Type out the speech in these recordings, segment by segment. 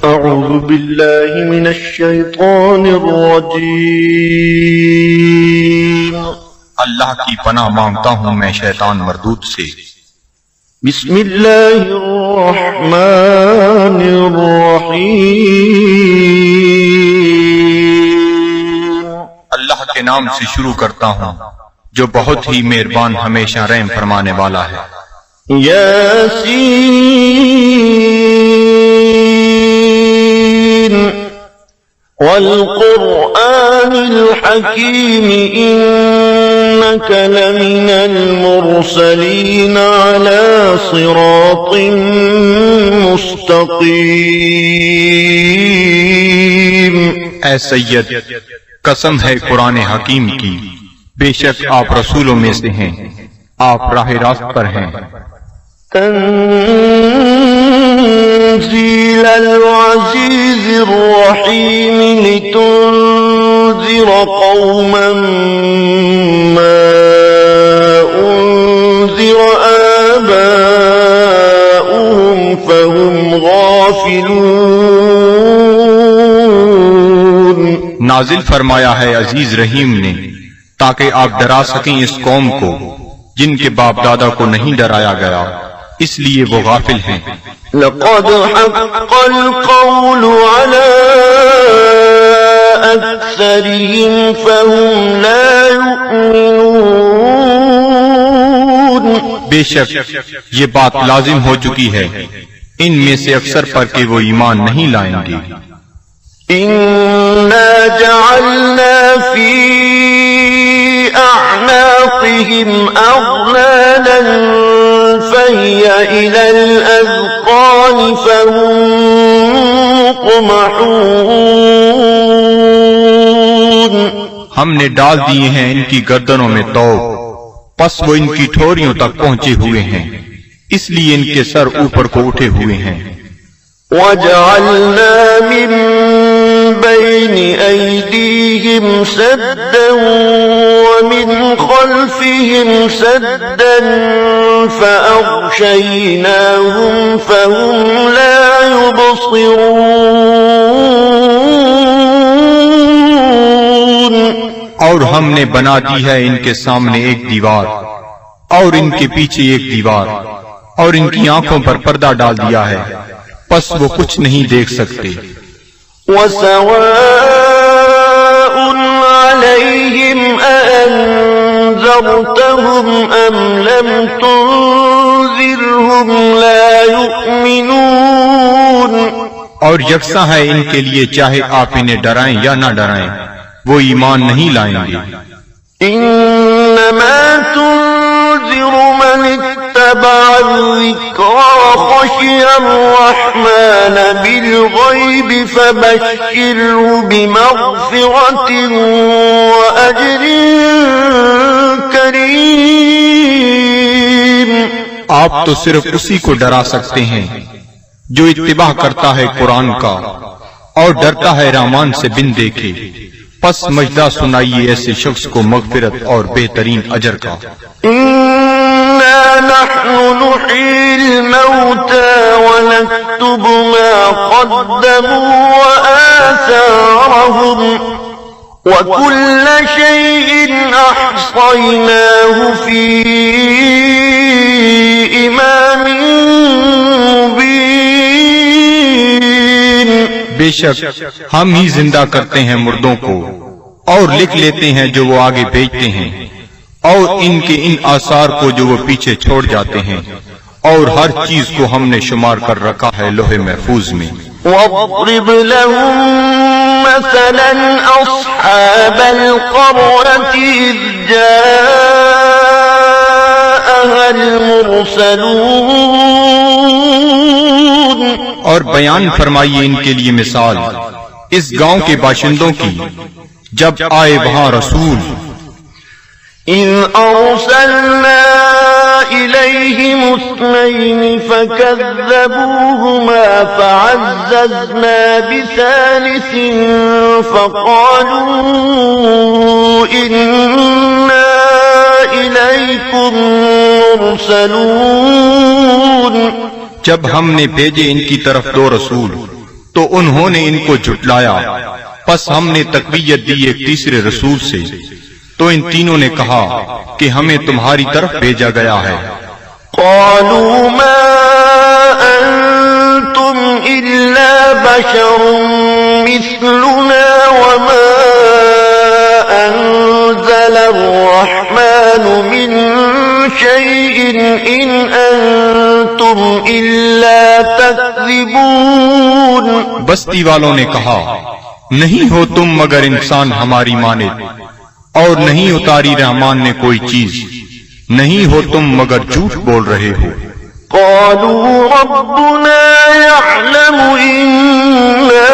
أعوذ بالله من الشيطان الرجيم اللہ کی پناہ مانگتا ہوں میں شیطان مردود سے۔ بسم الله الرحمن الرحيم اللہ کے نام سے شروع کرتا ہوں جو بہت ہی مہربان ہمیشہ رحم فرمانے والا ہے۔ ياسين والقرآن الحكيم إنك لمن المرسلين على صراط مستقيم۔ اے سید، قسم ہے قرآن حکیم کی، بے شک آپ رسولوں میں سے ہیں، آپ راہ راست پر ہیں۔ تنزيل العزيز الرحيم لتنذر قوما ما أنذر آباؤهم فهم غافلون۔ نازل فرمایا ہے عزیز رحیم نے تاکہ آپ ڈرا سکیں اس قوم کو جن کے باپ دادا کو نہیں ڈرایا گیا، اس لیے وہ غافل ہیں۔ لقد حق القول على أكثرهم فهم لا يؤمنون۔ بے شک یہ بات لازم ہو چکی ہے ان میں سے اکثر پر کہ وہ ایمان نہیں لائیں گے۔ إنا جعلنا في أعناقهم أغلالا فهي إلى الأذقان فهم مقمحون۔ ہم نے ڈال دیے ہیں ان کی گردنوں میں طوق، پس وہ ان کی ٹھوریوں تک پہنچے ہوئے ہیں، اس لیے ان کے سر اوپر کو اٹھے ہوئے ہیں۔ وَجَعَلْنَا مِن بَيْنِ أَيْدِيهِمْ سَدًّا وَمِنْ خَلْفِهِمْ سَدًّا فَأَغْشَيْنَاهُمْ فَهُمْ لَا يُبْصِرُونَ۔ اور ہم نے بنا دی ہے ان کے سامنے ایک دیوار اور ان کے پیچھے ایک دیوار، اور ان کی آنکھوں پر پردہ ڈال دیا ہے، پس وہ کچھ نہیں دیکھ سکتے۔ وَسَوَاءٌ عَلَيْهِمْ أَأَنذَرْتَهُمْ أَمْ لَمْ تُنذِرْهُمْ لَا يُؤْمِنُونَ۔ اور یکساں ہے ان کے لیے چاہے آپ انہیں ڈرائیں یا نہ ڈرائیں، وہ ایمان نہیں لائیں گے۔ إِنَّمَا تُنذِرُ مَنِ اتَّبَعَ الذِّكْرَ وَخَشِيَ الرَّحْمَنَ بِالْغَيْبِ فَبَشِّرْهُ بِمَغْفِرَةٍ وَأَجْرٍ كَرِيمٍ۔ آپ تو صرف اسی کو ڈرا سکتے ہیں جو اتباع کرتا ہے قرآن کا اور ڈرتا ہے رحمان سے بن دیکھے، پس مجدہ سنائیے ایسے شخص کو مغفرت اور بہترین اجر کا۔ إِنَّا نَحْنُ نُحْيِي الْمَوْتَى وَنَكْتُبُ مَا قَدَّمُوا وَآثَارَهُمْ وَكُلَّ شَيْءٍ أَحْصَيْنَاهُ فِي إِمَامٍ مُبِينٍ۔ بے شک ہم ہی زندہ کرتے ہیں مردوں کو اور لکھ لیتے ہیں جو وہ آگے بھیجتے ہیں، اور ان کے ان آثار کو جو وہ پیچھے چھوڑ جاتے ہیں، اور ہر چیز کو ہم نے شمار کر رکھا ہے لوح محفوظ میں۔ وَاضْرِبْ لَهُم مَّثَلًا أَصْحَابَ الْقَرْيَةِ إِذْ جَاءَهَا الْمُرْسَلُونَ۔ اور بیان فرمائیے ان کے لیے مثال اس گاؤں کے باشندوں کی جب آئے وہاں رسول۔ إِذْ أَرْسَلْنَا إِلَيْهِمُ اثْنَيْنِ فَكَذَّبُوهُمَا فَعَزَّزْنَا بِثَالِثٍ فَقَالُوا إِنَّا إِلَيْكُمْ مُرْسَلُونَ۔ جب ہم نے بھیجے ان کی طرف دو رسول تو انہوں نے ان کو جھٹلایا، پس ہم نے تقویت دی ایک تیسرے رسول سے، تو ان تینوں نے کہا کہ ہمیں تمہاری طرف بھیجا گیا ہے۔ قالوا ما أنتم إلا بشر مثلنا وما أنزل الرحمن من شيء إن أنتم إلا تكذبون۔ بستی والوں نے کہا، نہیں ہو تم مگر انسان ہماری مانند، اور نہیں اتاری رحمان نے کوئی چیز، نہیں ہو تم مگر جھوٹ بول رہے ہو۔ قالوا ربنا يعلم إنا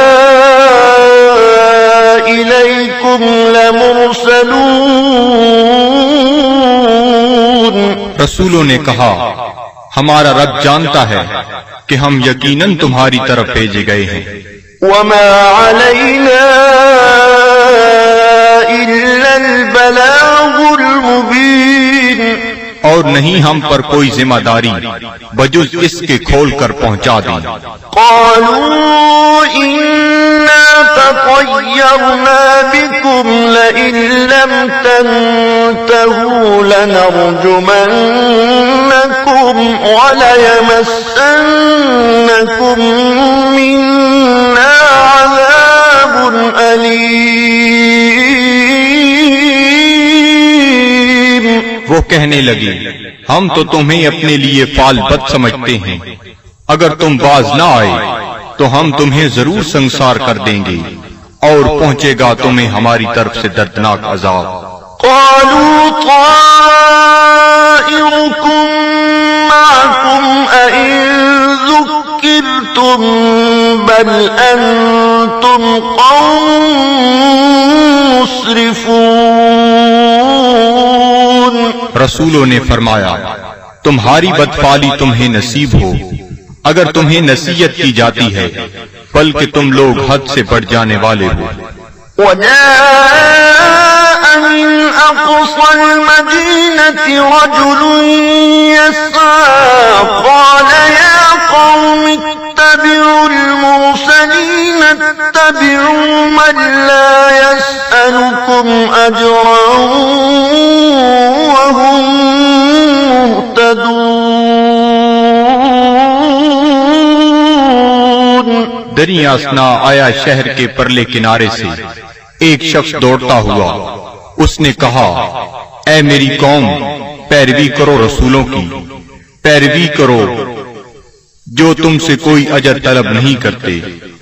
إليكم لمرسلون۔ رسولوں نے کہا، ہمارا رب جانتا ہے کہ ہم یقیناً تمہاری طرف بھیجے گئے ہیں۔ وما علينا إلا البلاغ المبين۔ اور نہیں ہم پر کوئی ذمہ داری بجز اس کے کھول کر پہنچا دیں۔ قالوا إنا تطيرنا بكم لئن لم تنتهوا لنرجمنكم وليمسنكم منا عذاب أليم۔ وہ کہنے لگے، ہم تو تمہیں اپنے لیے فال بد سمجھتے ہیں، اگر تم باز نہ آئے تو ہم تمہیں ضرور سنسار کر دیں گے، اور پہنچے گا تمہیں ہماری طرف سے دردناک عذاب۔ قالوا طائركم معكم أئن ذكرتم بل أنتم قوم مسرفون۔ رسولوں نے فرمایا، تمہاری بدفعلی تمہیں نصیب ہو اگر تمہیں نصیحت کی جاتی ہے، بلکہ تم لوگ حد سے بڑھ جانے والے ہو۔ وجاء من أقصى المدينة رجل يسعى قال يا قوم اتبعوا المرسلين اتبعوا من لا يسألكم أجرا وهم مهتدون۔ دریا اسنا آیا شہر کے پرلے کنارے سے ایک شخص دوڑتا ہوا، اس نے کہا، اے میری قوم، پیروی کرو رسولوں کی، پیروی کرو جو تم سے کوئی اجر طلب نہیں کرتے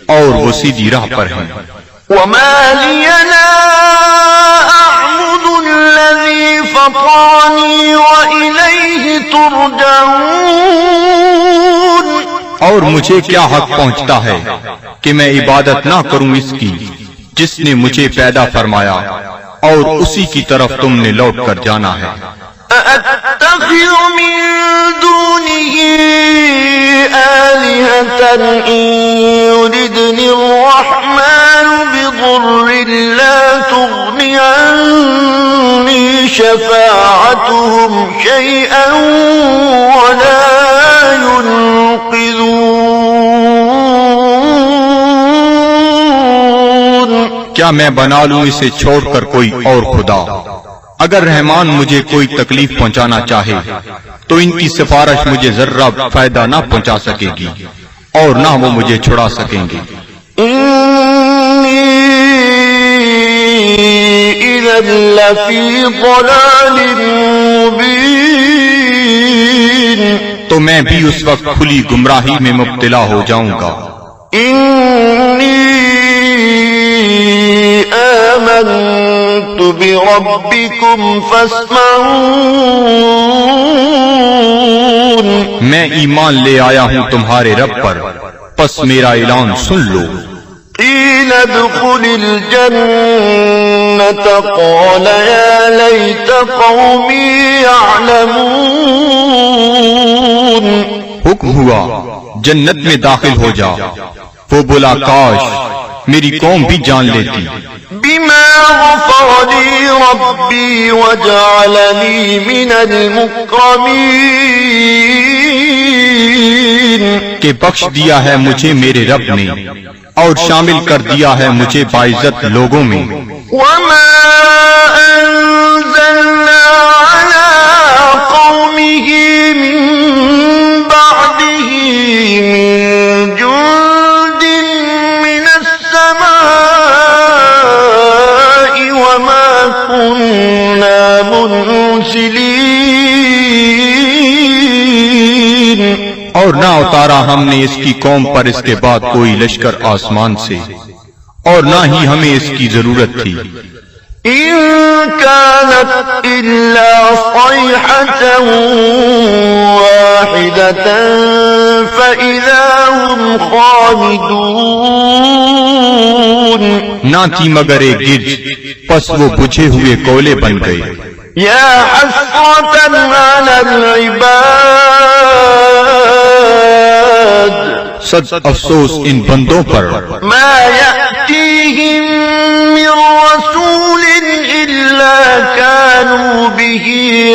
اور وہ سیدھی راہ پر ہیں۔ وما لي لا أعبد الذي فطرني وإليه ترجعون۔ اور مجھے کیا حق پہنچتا ہے کہ میں عبادت نہ کروں اس کی جس نے مجھے پیدا فرمایا اور اسی کی طرف تم نے لوٹ کر جانا ہے۔ أأتخذ من دونه آلهة إن يردني الرحمن بضر لا تغني عني شفاعتهم شيئا ولا ينقذون۔ کیا میں بنا لوں اسے چھوڑ کر کوئی اور خدا؟ اگر رحمان مجھے کوئی تکلیف پہنچانا چاہے تو ان کی سفارش مجھے ذرہ فائدہ نہ پہنچا سکے گی اور نہ وہ مجھے چھڑا سکیں گے۔ إني إذا لفي ضلال مبين۔ تو میں بھی اس وقت کھلی گمراہی میں مبتلا ہو جاؤں گا۔ إني آمنت بربكم فاسمعون۔ میں ایمان لے آیا ہوں تمہارے رب پر، پس میرا اعلان سن لو۔ قيل ادخل الجنة قال يا ليت قومي يعلمون۔ حکم ہوا جنت میں داخل ہو جا، وہ بولا کاش میری قوم بھی جان لیتی۔ بما غفر لي ربي وجعلني من المكرمين۔ کہ بخش دیا ہے مجھے میرے رب نے اور شامل کر دیا ہے مجھے باعزت لوگوں میں. وما أنزلنا على قومه من بعده من جند من السماء وما كنا منزلين. اور نہ اتارا ہم نے اس کی قوم پر اس کے بعد کوئی لشکر آسمان سے اور نہ ہی ہمیں اس کی ضرورت تھی. إن كانت إلا صيحة واحدة فإذا هم خامدون. نہ تھی مگر ایک گرج، پس وہ بجھے ہوئے کولے بن گئے. يا حسرة على العباد صد افسوس ان بندوں پر ما يأتيهم من رسول إلا كانوا به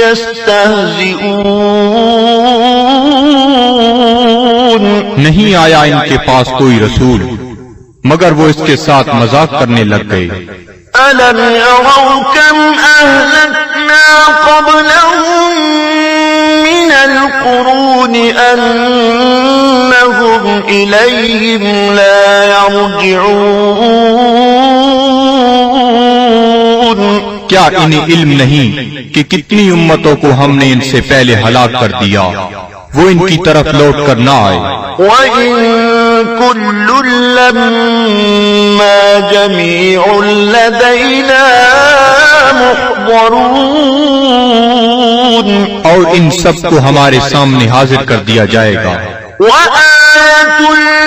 يستهزئون. نہیں آیا ان کے پاس کوئی رسول مگر وہ اس کے ساتھ مذاق کرنے لگ گئے. ألم يروا كم أهلكنا قبلهم من القرون أنهم إليهم لا يرجعون. کیا انہیں علم نہیں کہ کتنی امتوں کو ہم نے ان سے پہلے ہلاک کر دیا وہ ان کی طرف لوٹ کر نہ آئے. وَإِن كُلٌّ لَّمَّا جَمِيعٌ لَّدَيْنَا مُحْضَرُونَ. اور ان سب کو ہمارے سامنے حاضر کر دیا جائے گا. وَآيَةٌ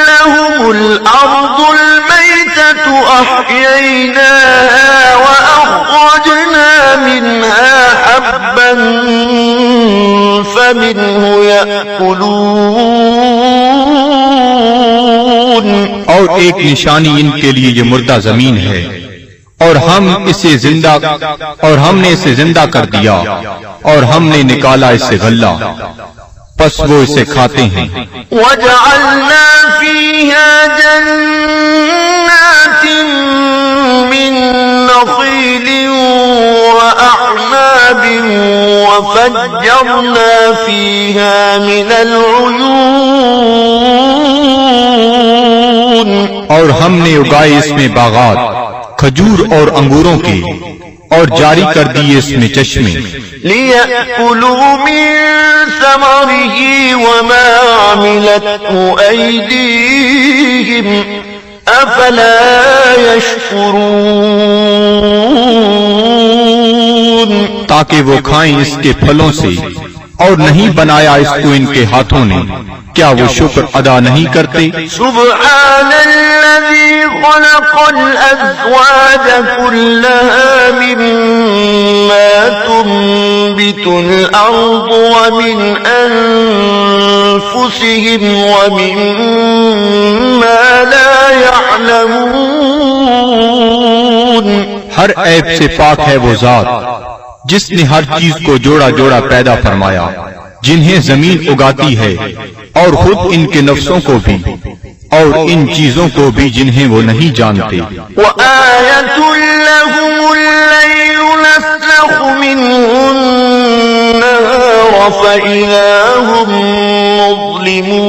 لَّهُمُ الْأَرْضُ الْمَيْتَةُ أَحْيَيْنَاهَا وَأَخْرَجْنَا مِنْهَا حَبًّا فَمِنْهُ يَأْكُلُونَ. اور ایک نشانی ان کے لیے یہ مردہ زمین ہے اور ہم نے اسے زندہ کر دیا اور ہم نے نکالا اسے غلہ پس وہ اسے کھاتے ہیں. وَجَعَلْنَا فِيهَا جَنَّاتٍ مِّن نَّخِيلٍ وَأَعْنَابٍ وَفَجَّرْنَا فِيهَا مِنَ الْعُيُونِ. اور ہم نے اگائے اس میں باغات کھجور اور انگوروں کے اور جاری کر دیے اس میں چشمے. لِيَأْكُلُوا مِن ثَمَرِهِ وَمَا عَمِلَتْهُ أَيْدِيهِمْ أَفَلَا يَشْكُرُونَ. تاکہ وہ کھائیں اس کے پھلوں سے اور نہیں بنایا اس کو ان کے ہاتھوں نے کیا وہ شکر ادا نہیں کرتے؟ سبحان الذي خلق الأزواج كلها مما تنبت الأرض ومن أنفسهم ومما لا يعلمون. ہر عیب سے پاک ہے وہ ذات جس نے ہر چیز کو جوڑا جوڑا پیدا فرمایا جنہیں زمین اگاتی ہے اور خود ان کے نفسوں کو بھی اور ان چیزوں کو بھی جنہیں وہ نہیں جانتے. وَآيَةٌ لَّهُمُ اللَّيْلُ نَسْلَخُ مِنْهُ النَّهَارَ فَإِذَا هُم مُظْلِمُونَ.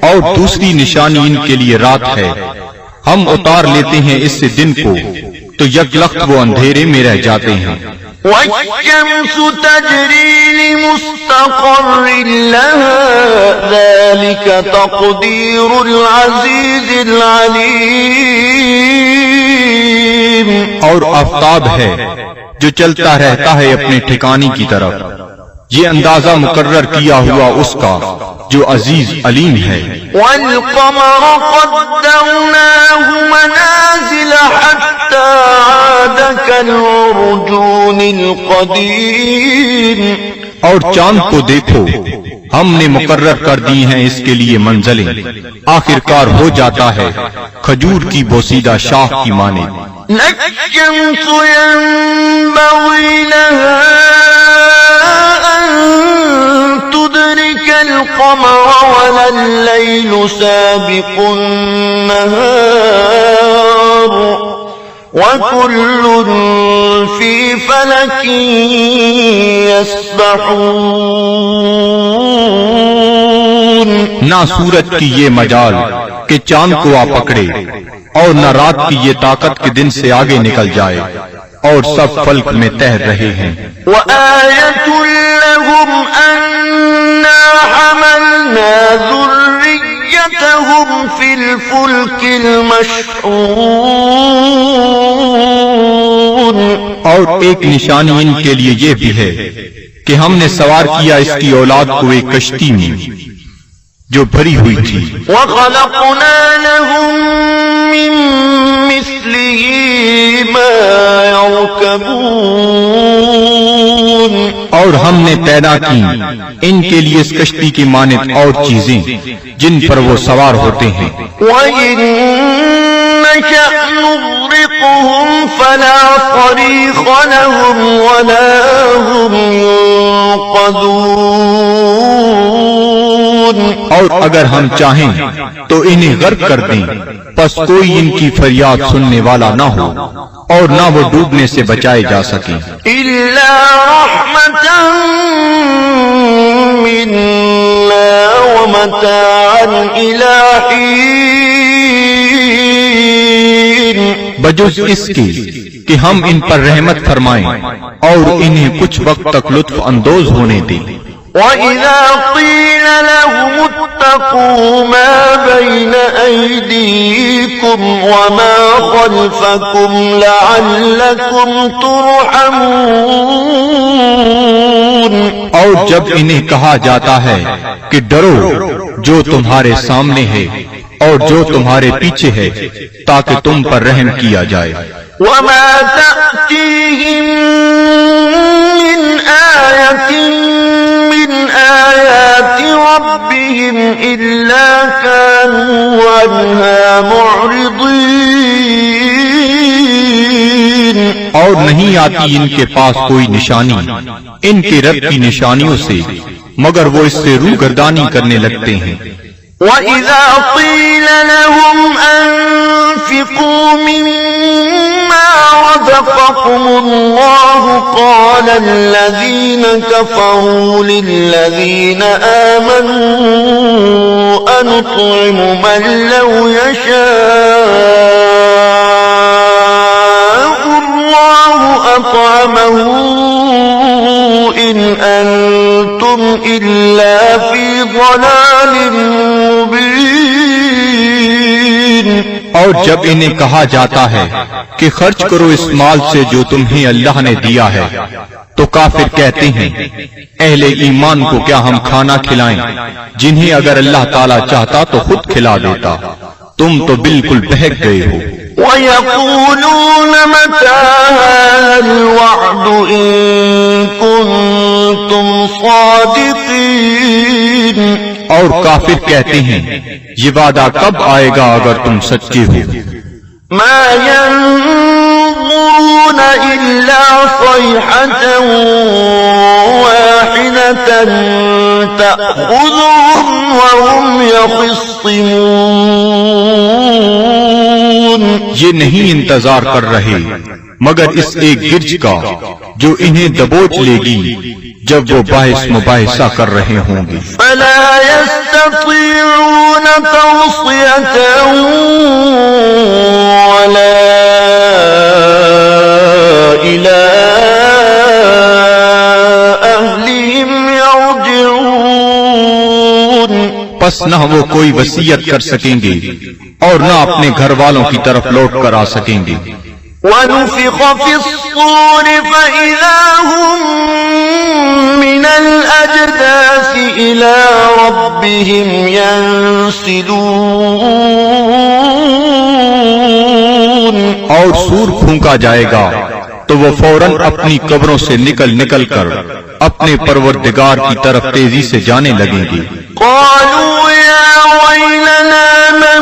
اور دوسری نشانی ان کے لیے رات ہے ہم اتار لیتے ہیں اس سے دن کو تو یک لخت وہ اندھیرے میں رہ جاتے ہیں. وَالشَّمْسُ تَجْرِي لِمُسْتَقَرٍّ لَّهَا ذَلِكَ تَقْدِيرُ الْعَزِيزِ الْعَلِيمِ. اور آفتاب ہے جو چلتا رہتا ہے اپنے ٹھکانے کی طرف یہ اندازہ مقرر کیا ہوا اس کا جو عزیز علیم ہے. وَالْقَمَرَ قَدَّرْنَاهُ مَنَازِلَ حَتَّى عَادَ كَالْعُرْجُونِ الْقَدِيمِ. اور چاند کو دیکھو ہم نے مقرر کر دی ہیں اس کے لیے منزلیں آخر کار ہو جاتا ہے کھجور کی بوسیدہ شاخ کی مانند. الشَّمْسُ يَنبَغِي لَهَا أَن لتدرك القمر ولا الليل سابق النهار وكل في فلك يسبحون. نہ سورج کی یہ مجال کہ چاند کو آ پکڑے اور نہ رات کی یہ طاقت کے دن سے آگے نکل جائے، اور سب فلک میں تیر رہے ہیں. وآية لهم أنا حملنا ذريتهم في الفلك المشحون. اور ایک نشانی ان کے لیے یہ بھی ہے کہ ہم نے سوار کیا اس کی اولاد کو ایک کشتی میں جو بھری ہوئی تھی. وخلقنا لهم من مثله ما يركبون. اور ہم نے پیدا کی ان کے لیے اس کشتی کی مانند اور چیزیں جن پر وہ سوار ہوتے ہیں. وَإِن نَّشَأْ نُغْرِقْهُمْ فَلَا صَرِيخَ لَهُمْ وَلَا هُمْ يُنقَذُونَ. اور اگر ہم چاہیں تو انہیں غرق کر دیں، پس کوئی ان کی فریاد سننے والا نہ ہو اور نہ وہ ڈوبنے سے بچائے جا سکیں. إِلَّا رَحْمَةً مِّنَّا وَمَتَاعًا إِلَىٰ حِينٍ. بجز اس کے کہ ہم ان پر رحمت فرمائیں اور انہیں کچھ وقت تک لطف اندوز ہونے دیں. وَإِذَا قِيلَ لَهُمُ اتَّقُوا مَا بَيْنَ أَيْدِيكُمْ وَمَا خَلْفَكُمْ لَعَلَّكُمْ تُرْحَمُونَ. اور جب انہیں کہا جاتا ہے کہ ڈرو جو تمہارے سامنے ہے اور جو تمہارے پیچھے ہے تاکہ تم پر رحم کیا جائے. وَمَا تَأْتِيهِم مِّنْ آيَةٍ من آيات ربهم إلا كانوا عنها معرضين. اور نہیں آتی ان کے پاس کوئی نشانی ان کے رب کی نشانیوں سے مگر وہ اس سے روگردانی کرنے لگتے ہیں. وَإِذَا قِيلَ لَهُمْ أَنفِقُوا مِمَّا رَزَقَكُمُ اللَّهُ قَالَ الَّذِينَ كَفَرُوا لِلَّذِينَ آمَنُوا أَنُطْعِمُ مَن لَّوْ يَشَاءُ اللَّهُ أَطْعَمَهُ إِنْ أَنتُمْ إِلَّا فِي ضَلَالٍ مُّبِينٍ. اور جب انہیں کہا جاتا ہے کہ خرچ کرو اس مال سے جو تمہیں اللہ نے دیا ہے تو کافر کہتے ہیں اہل ایمان کو کیا ہم کھانا کھلائیں جنہیں اگر اللہ تعالیٰ چاہتا تو خود کھلا دیتا، تم تو بالکل بہک گئے ہو. وَيَقُولُونَ مَتَىٰ هَٰذَا الْوَعْدُ إِن كُنتُمْ صَادِقِينَ. اور کافر کہتے ہیں یہ وعدہ کب آئے گا اگر تم سچے ہو. مَا يَنظُرُونَ إِلَّا صَيْحَةً وَاحِدَةً تَأْخُذُهُمْ وَهُمْ يَخِصِّمُونَ. یہ نہیں انتظار کر رہے مگر اس ایک گرج کا جو انہیں دبوچ لے گی جب وہ باعث مباحثہ کر رہے ہوں گے. فَلَا يَسْتَطِيعُونَ تَوْصِيَةً وَلَا إِلَىٰ أَهْلِهِمْ يَرْجِعُونَ. پس نہ وہ کوئی وصیت کر سکیں گے اور نہ اپنے گھر والوں کی طرف لوٹ کر آ سکیں گے. وَنُفِخَ فِي الصُّورِ فَإِذَا هُم مِّنَ الْأَجْدَاثِ إِلَىٰ رَبِّهِمْ يَنسِلُونَ. اور سور پھونکا جائے گا تو وہ فوراً اپنی قبروں سے نکل کر اپنے پروردگار کی طرف تیزی سے جانے لگیں گے. قالوا يا ويلنا من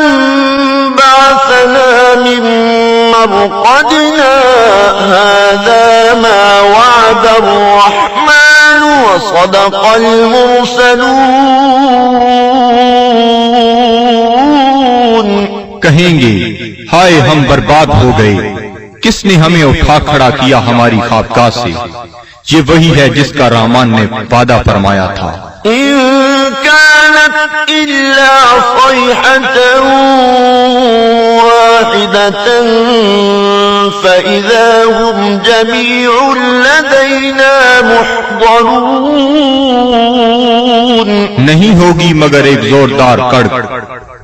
بعثنا من مرقدنا هذا ما وعد الرحمن وصدق المرسلون کہیں گے ہائے ہم برباد ہو گئے، کس نے ہمیں اٹھا کھڑا کیا ہماری خوابگاہ سے؟ یہ وہی ہے جس کا رحمان نے وعدہ فرمایا تھا۔ إن كانت إلا صيحة واحدة فإذا هم جميع لدينا محضرون نہیں ہوگی مگر ایک زوردار کڑک،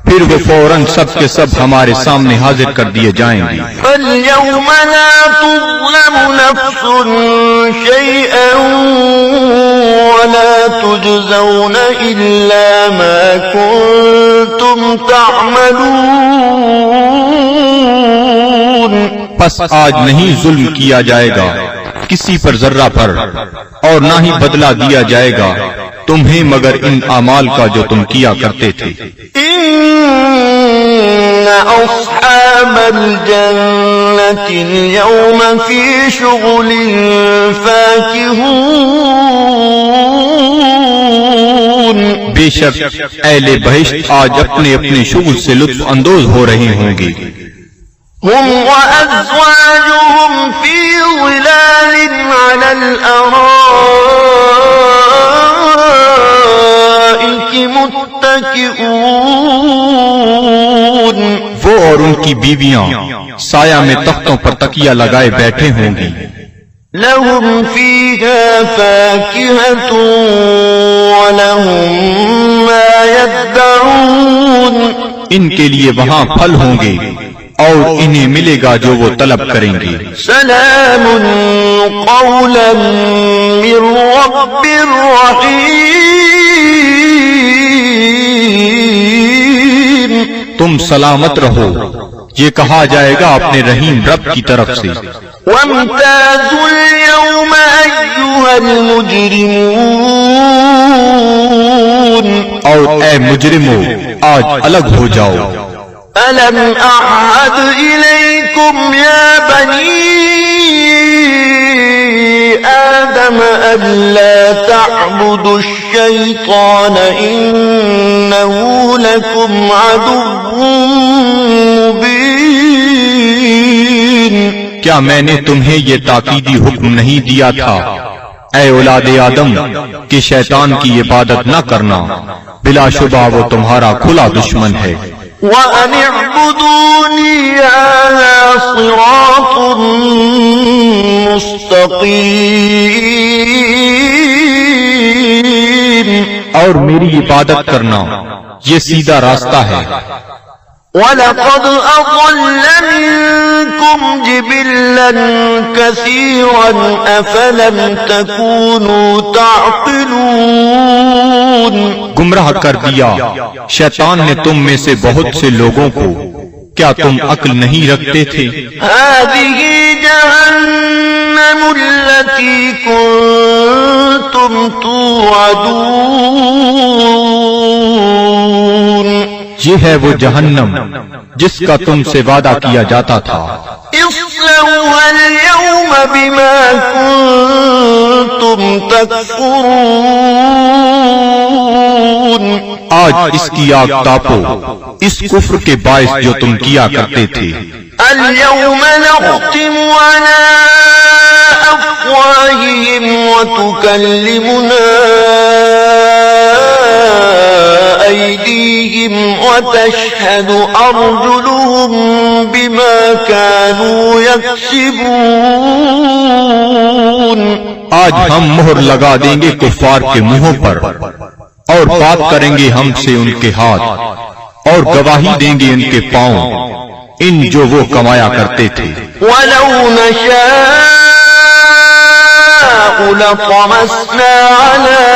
پھر وہ فوراً سب کے سب ہمارے سامنے حاضر کر دیے جائیں گے۔ فاليوم لا تظلم نفس شيئا ولا تجزون إلا ما كنتم تعملون پس آج نہیں ظلم کیا جائے گا کسی پر ذرہ پر، اور نہ ہی بدلہ دیا جائے گا تمہیں مگر ان اعمال کا جو تم کیا کرتے تھے۔ إن أصحاب الجنة اليوم في شغل فاكهون بے شک اہل بہشت آج اپنے اپنے شغل سے لطف اندوز ہو رہے ہوں گے۔ هم وأزواجهم في ظلال على الأرائك متكئون وہ اور ان کی بیویاں سایہ میں تختوں پر تکیہ لگائے بیٹھے ہوں گی۔ لهم فيها فاكهة ولهم ما يدعون ان کے لیے وہاں پھل ہوں گے اور انہیں ملے گا جو وہ طلب کریں گے۔ سلام قولا من رب رحیم تم سلامت رہو، یہ کہا جائے گا اپنے رحیم رب کی طرف سے۔ وامتازوا اليوم أيها المجرمون اور اے مجرمو آج الگ ہو جاؤ۔ ألم أعهد إليكم يا بني آدم ألا تعبدوا الشيطان إنه لكم عدو مبين کیا میں نے تمہیں یہ تاکیدی حکم نہیں دیا تھا اے اولاد آدم کہ شیطان کی عبادت نہ کرنا، بلا شبہ وہ تمہارا کھلا دشمن ہے۔ وَأَنِ اعْبُدُونِي هَذَا صِرَاطٌ مُسْتَقِيمٌ اور میری عبادت کرنا یہ سیدھا راستہ ہے۔ وَلَقَدْ أَضَلَّ مِنكُمْ جِبِلًّا كَثِيرًا أَفَلَمْ تَكُونُوا تَعْقِلُونَ گمراہ کر دیا شیطان نے تم میں سے بہت سے لوگوں کو، کیا تم عقل نہیں رکھتے تھے؟ هَذِهِ جَهَنَّمُ الَّتِي كُنتُمْ تُوعَدُونَ یہ ہے وہ جہنم جس کا تم سے وعدہ کیا جاتا تھا۔ اصلوها اليوم بما كنتم تكفرون آج اس کی آگ تاپو اس کفر کے باعث جو تم کیا کرتے تھے۔ اليوم نختم على أفواههم وتكلمنا أيديهم وتشهد أرجلهم بما كانوا يكسبون آج ہم مہر لگا دیں گے کفار کے منہوں پر، اور بات کریں گے ہم سے ان کے ہاتھ، اور گواہی دیں گے ان کے پاؤں ان جو وہ کمایا کرتے تھے۔ وَلَوْ نَشَاءُ لَطَمَسْنَا عَلَىٰ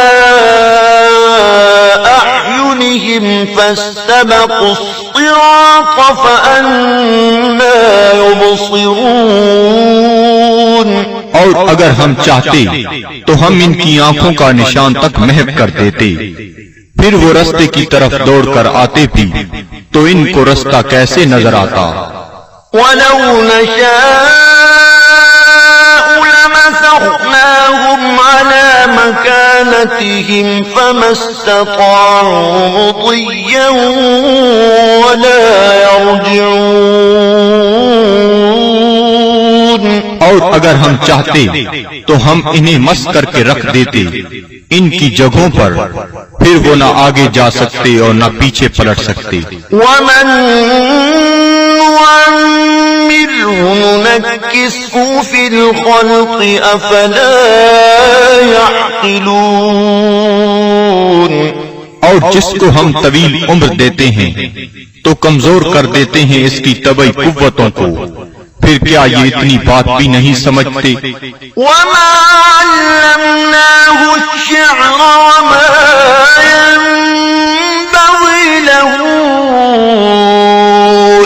أَعْيُنِهِمْ فَاسْتَبَقُوا الصِّرَاطَ فَأَنَّىٰ يُبْصِرُونَ اور اگر ہم چاہتے تو ہم ان کی آنکھوں کا نشان تک محو کر دیتے، پھر وہ رستے کی طرف دوڑ کر آتے بھی تو ان کو رستہ کیسے نظر آتا۔ وَلَوْ نَشَاءُ لَمَسَخْنَاهُمْ تركناهم على مكانتهم فما استطاعوا مضيا ولا يرجعون. اور اگر ہم چاہتے تو ہم انہیں مس کر کے رکھ دیتے ان کی جگہوں پر، پھر وہ نہ آگے جا سکتے اور نہ پیچھے پلٹ سکتے. ومن نعمره ننكسه في الخلق أفلا يعقلون. اور جس کو ہم طویل عمر دیتے ہیں تو کمزور کر دیتے ہیں اس کی طبعی قوتوں کو، پھر کیا یہ اتنی بات بھی نہیں سمجھتے؟ وما علمناه الشعر وما ينبغي له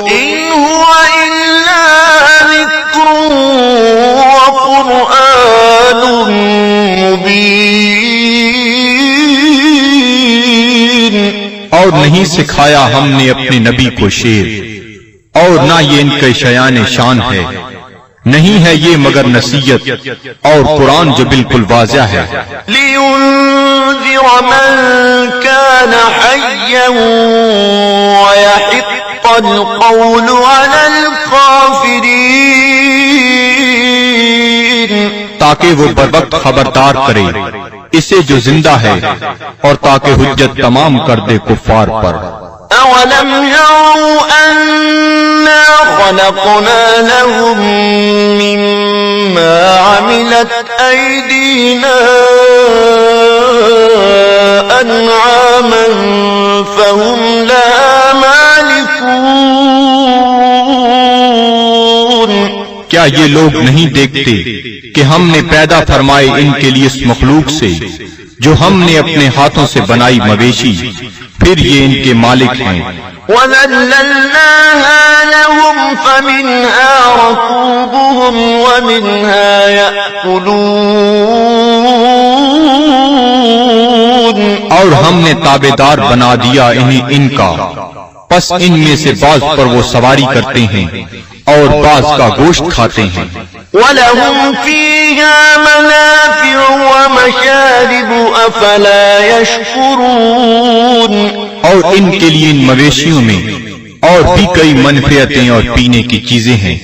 إن هو إلا ذكر وقرآن مبين. اور نہیں سکھایا ہم نے اپنے نبی کو شعر، اور نہ یہ ان کے شیان شان ہے، نہیں ہے یہ مگر نصیحت اور قرآن جو بالکل واضح ہے. لينذر من كان حيا ويحق القول على الكافرين. تاکہ وہ بروقت خبردار کرے اسے جو زندہ ہے، اور تاکہ حجت تمام کر دے کفار پر. أولم يروا أنا خلقنا لهم مما عملت أيدينا أنعاما فهم لها مالكون. کیا یہ لوگ نہیں دیکھتے کہ ہم نے پیدا فرمائے ان کے لیے اس مخلوق سے جو ہم نے اپنے ہاتھوں سے بنائی مویشی، پھر یہ ان کے مالک ہیں. وَذَلَّلْنَاهَا لَهُمْ فَمِنْهَا رَكُوبُهُمْ وَمِنْهَا يَأْكُلُونَ. اور ہم نے تابعدار بنا دیا انہیں ان کا، پس ان میں سے بعض پر وہ سواری کرتے ہیں اور بعض کا گوشت کھاتے ہیں. وَلَهُمْ فِيهَا مَنَافِعُ وَمَشَارِبُ أَفَلَا يَشْكُرُونَ. اور ان کے لیے ان مویشیوں میں اور بھی کئی منفعتیں اور پینے کی چیزیں ہیں،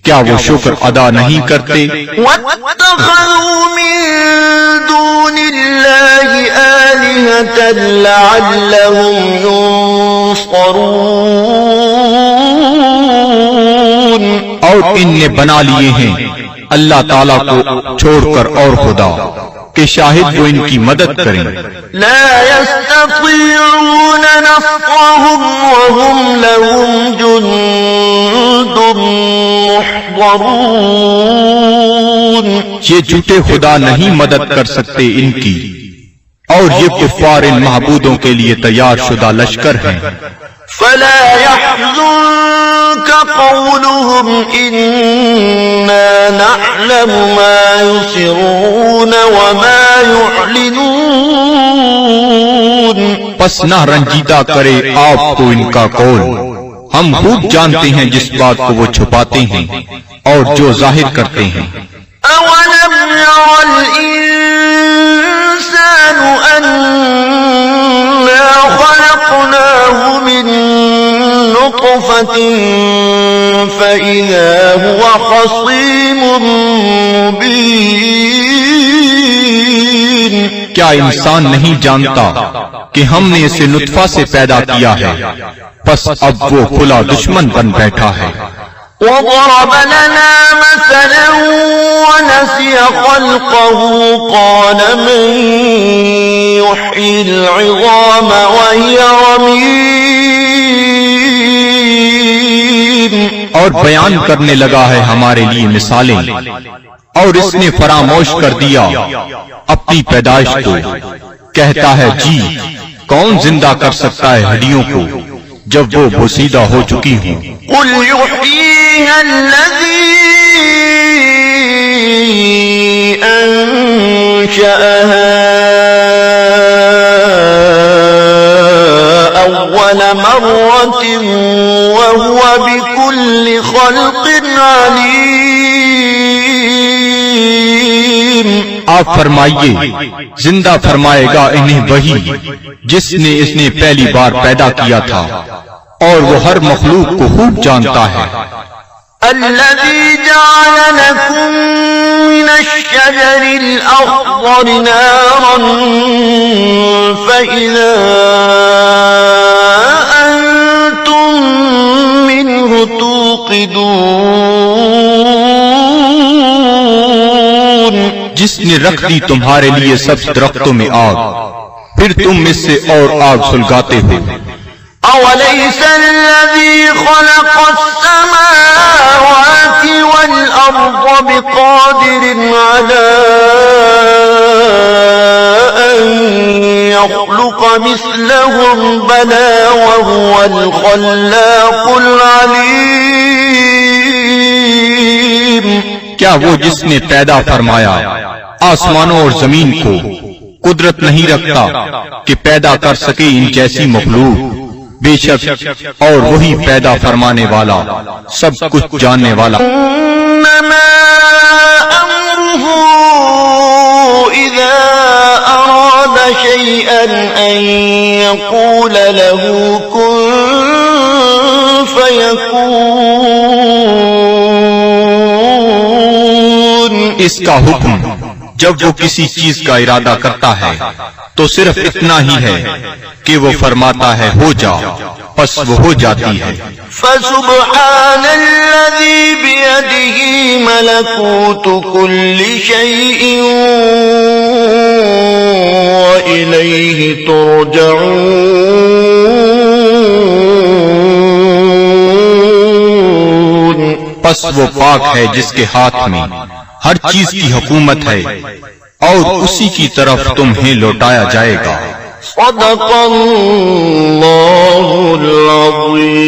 کیا وہ شکر ادا نہیں کرتے؟ وَاتَّخَذُوا مِن دُونِ اللَّهِ آلِهَةً لَعَلَّهُمْ يُنصَرُونَ. اور ان نے بنا لیے ہیں اللہ تعالیٰ کو چھوڑ کر اور خدا کہ شاہد وہ ان کی مدد کریں. لا يستطيعون نصرهم وهم لهم جند محضرون. یہ جھوٹے خدا نہیں مدد کر سکتے ان کی، اور یہ کفار ان معبودوں کے لیے تیار شدہ لشکر ہیں. فلا يحزنك قولهم إنا نعلم ما يسرون وما يعلنون. پس نہ رنجیدہ کرے آپ کو ان کا قول، ہم خوب جانتے ہیں جس بات کو وہ چھپاتے ہیں اور جو ظاہر کرتے ہیں. أولم ير الإنسان أنا خلقناه من نطفة فإذا هو خصيم مبين. کیا انسان نہیں جانتا کہ ہم نے اسے نطفہ سے پیدا کیا ہے، پس اب وہ کھلا دشمن بن بیٹھا ہے. وضرب لنا مثلا ونسي خلقه قال من يحيي العظام وهي رميم. اور بیان کرنے لگا ہے ہمارے لیے مثالیں، اور اس نے فراموش کر دیا اپنی پیدائش کو. کہتا ہے جی کون زندہ کر سکتا ہے ہڈیوں کو جب وہ بوسیدہ ہو چکی ہوں. قل يحييها الذي أنشأها أول مرة وهو بكل خلق عليم. آپ فرمائیے زندہ فرمائے گا انہیں وہی جس نے اس نے پہلی بار پیدا کیا تھا، اور وہ ہر مخلوق کو خوب جانتا ہے۔ الذي جعل لكم من الشجر الأخضر نارا فإذا أنتم منه توقدون، جس نے رکھ دی تمہارے لیے سب درختوں میں آگ، پھر تم اس سے اور آگ سلگاتے ہو۔ أوليس الذي خلق السماوات والأرض بقادر على أن يخلق مثلهم بلى وهو الخلاق العليم؟ کیا وہ جس نے پیدا فرمایا آسمانوں اور زمین کو قدرت نہیں رکھتا کہ پیدا کر سکے ان جیسی مخلوق؟ بے شک اور وہی پیدا فرمانے والا، سب کچھ جاننے والا۔ انما امره اذا اراد شيئا ان يقول له كن فيكون، اس کا حکم جب وہ کسی چیز کا ارادہ کرتا ہے تو صرف اتنا ہی ہے کہ وہ فرماتا ہے ہو جا، پس وہ ہو جاتی ہے۔ فسبحان الذي بيده ملكوت كل شيء وإليه ترجعون، پس وہ پاک ہے جس کے ہاتھ میں ہر چیز کی حکومت ہے اور اسی کی طرف تمہیں لوٹایا جائے گا۔ صدق اللہ العظیم۔